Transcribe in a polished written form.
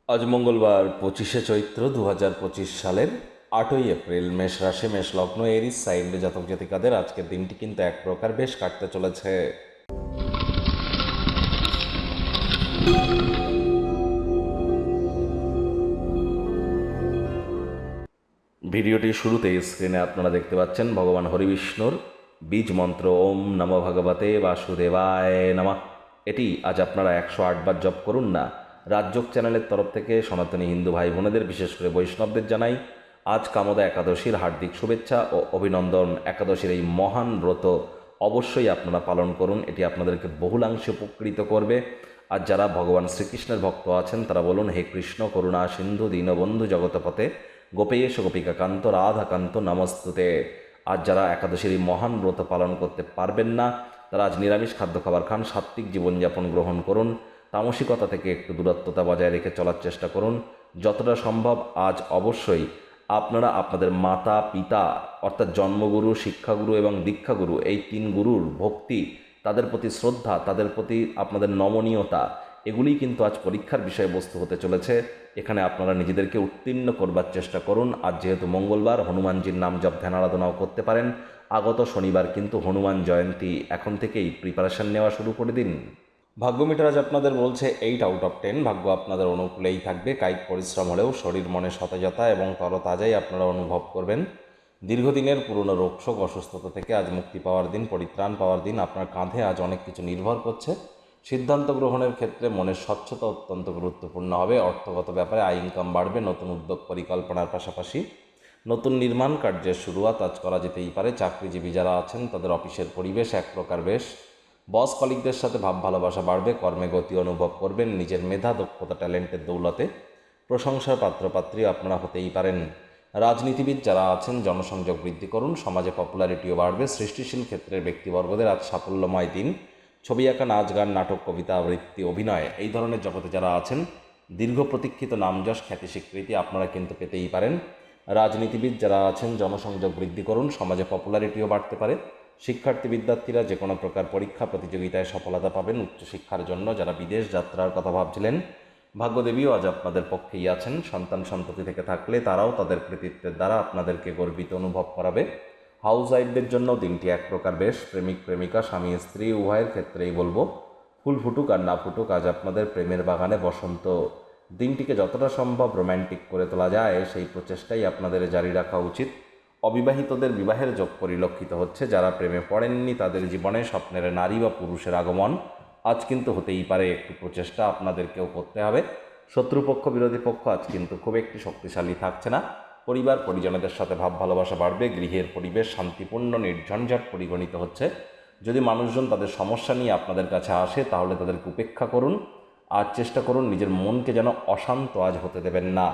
আজ মঙ্গলবার 25শে চৈত্র 2025 সালের 8ই এপ্রিল। মেষ রাশি, মেষ লগ্ন, এরিস সাইনের জাতক জাতিকাদের আজকের দিনটি কিন্তু এক প্রকার বেশ কাটতে চলেছে। ভিডিওটির শুরুতেই স্ক্রিনে আপনারা দেখতে পাচ্ছেন ভগবান হরিবিষ্ণুর বীজ মন্ত্র ওম নমো ভগবতে বাসুদেবায় নমঃ। এটি আজ আপনারা 108 বার জপ করুন না। রাজযোগ চ্যানেলের তরফ থেকে সনাতনী হিন্দু ভাই বোনেদের, বিশেষ করে বৈষ্ণবদের জানাই আজ কামদা একাদশীর হার্দিক শুভেচ্ছা ও অভিনন্দন। একাদশীর এই মহান ব্রত অবশ্যই আপনারা পালন করুন, এটি আপনাদেরকে বহুলাংশে উপকৃত করবে। আর যারা ভগবান শ্রীকৃষ্ণের ভক্ত আছেন তারা বলুন, হে কৃষ্ণ করুণা সিন্ধু দীনবন্ধু জগতপতে গোপেশ গোপিকাকান্ত রাধাকান্ত নমস্তুতে। আজ যারা একাদশীর এই মহান ব্রত পালন করতে পারবেন না তারা আজ নিরামিষ খাদ্য খাবার খান, সাত্ত্বিক জীবনযাপন গ্রহণ করুন, তামসিকতা থেকে একটু দূরত্বতা বজায় রেখে চলার চেষ্টা করুন। যতটা সম্ভব আজ অবশ্যই আপনারা আপনাদের মাতা পিতা অর্থাৎ জন্মগুরু, শিক্ষাগুরু এবং দীক্ষাগুরু, এই 3 গুরুর ভক্তি, তাদের প্রতি শ্রদ্ধা, তাদের প্রতি আপনাদের নমনীয়তা, এগুলিই কিন্তু আজ পরীক্ষার বিষয়বস্তু হতে চলেছে। এখানে আপনারা নিজেদেরকে উত্তীর্ণ করবার চেষ্টা করুন। আজ যেহেতু মঙ্গলবার, হনুমানজির নাম জপ ধ্যান আরাধনাও করতে পারেন। আগত শনিবার কিন্তু হনুমান জয়ন্তী, এখন থেকেই প্রিপারেশন নেওয়া শুরু করে দিন। ভাগ্য মিটার আজ আপনাদের বলছে 8/10। ভাগ্য আপনাদের অনুকূলেই থাকবে। কায়িক পরিশ্রম হলেও শরীর মনে সতেজতা এবং তরতাজাই আপনারা অনুভব করবেন। দীর্ঘদিনের পুরনো রোগশোক অসুস্থতা থেকে আজ মুক্তি পাওয়ার দিন, পরিত্রাণ পাওয়ার দিন। আপনার কাঁধে আজ অনেক কিছু নির্ভর করছে। সিদ্ধান্ত গ্রহণের ক্ষেত্রে মনের স্বচ্ছতা অত্যন্ত গুরুত্বপূর্ণ হবে। অর্থগত ব্যাপারে আয় ইনকাম বাড়বে। নতুন উদ্যোগ পরিকল্পনার পাশাপাশি নতুন নির্মাণ কার্যের শুরুয়াত আজ করা যেতেই পারে। চাকরিজীবী যারা আছেন তাদের অফিসের পরিবেশ এক প্রকার বেশ। বস কলিগদের সাথে ভাব ভালোবাসা বাড়বে। কর্মে গতি অনুভব করবেন। নিজের মেধা, দক্ষতা, ট্যালেন্টের দৌলতে প্রশংসার পাত্রপাত্রী আপনারা হতেই পারেন। রাজনীতিবিদ যারা আছেন জনসংযোগ বৃদ্ধি করুন। সমাজে পপুলারিটিও বাড়বে। সৃষ্টিশীল ক্ষেত্রের ব্যক্তিবর্গদের আজ সাফল্যময় দিন। ছবি আঁকা, নাচ গান, নাটক, কবিতা আবৃত্তি, অভিনয়, এই ধরনের জগতে যারা আছেন দীর্ঘ প্রতীক্ষিত নামযশ, খ্যাতি, স্বীকৃতি আপনারা কিন্তু পেতেই পারেন। রাজনীতিবিদ যারা আছেন জনসংযোগ বৃদ্ধি করুন। সমাজে পপুলারিটিও বাড়তে পারে। শিক্ষার্থী বিদ্যার্থীরা যে কোনো প্রকার পরীক্ষা প্রতিযোগিতায় সফলতা পাবেন। উচ্চশিক্ষার জন্য যারা বিদেশ যাত্রার কথা ভাবছিলেন, ভাগ্যদেবীও আজ আপনাদের পক্ষেই আছেন। সন্তান সন্ততি থেকে থাকলে তারাও তাদের কৃতিত্বের দ্বারা আপনাদেরকে গর্বিত অনুভব করাবে। হাউস ওয়াইফদের জন্য দিনটি এক প্রকার বেশ। প্রেমিক প্রেমিকা, স্বামী স্ত্রী উভয়ের ক্ষেত্রেই বলবো, ফুল ফুটুক আর না ফুটুক, আজ আপনাদের প্রেমের বাগানে বসন্ত। দিনটিকে যতটা সম্ভব রোম্যান্টিক করে তোলা যায় সেই প্রচেষ্টাই আপনাদের জারি রাখা উচিত। অবিবাহিতদের বিবাহের যোগ পরিলক্ষিত হচ্ছে। যারা প্রেমে পড়েননি তাদের জীবনে স্বপ্নের নারী বা পুরুষের আগমন আজ কিন্তু হতেই পারে। একটু প্রচেষ্টা আপনাদেরকেও করতে হবে। শত্রুপক্ষ, বিরোধী পক্ষ আজ কিন্তু খুব একটি শক্তিশালী থাকছে না। পরিবার পরিজনদের সাথে ভাব ভালোবাসা বাড়বে। গৃহের পরিবেশ শান্তিপূর্ণ, নির্ঝঞ্ঝাট পরিগণিত হচ্ছে। যদি মানুষজন তাদের সমস্যা নিয়ে আপনাদের কাছে আসে তাহলে তাদেরকে উপেক্ষা করুন। আর চেষ্টা করুন নিজের মনকে যেন অশান্ত আজ হতে দেবেন না।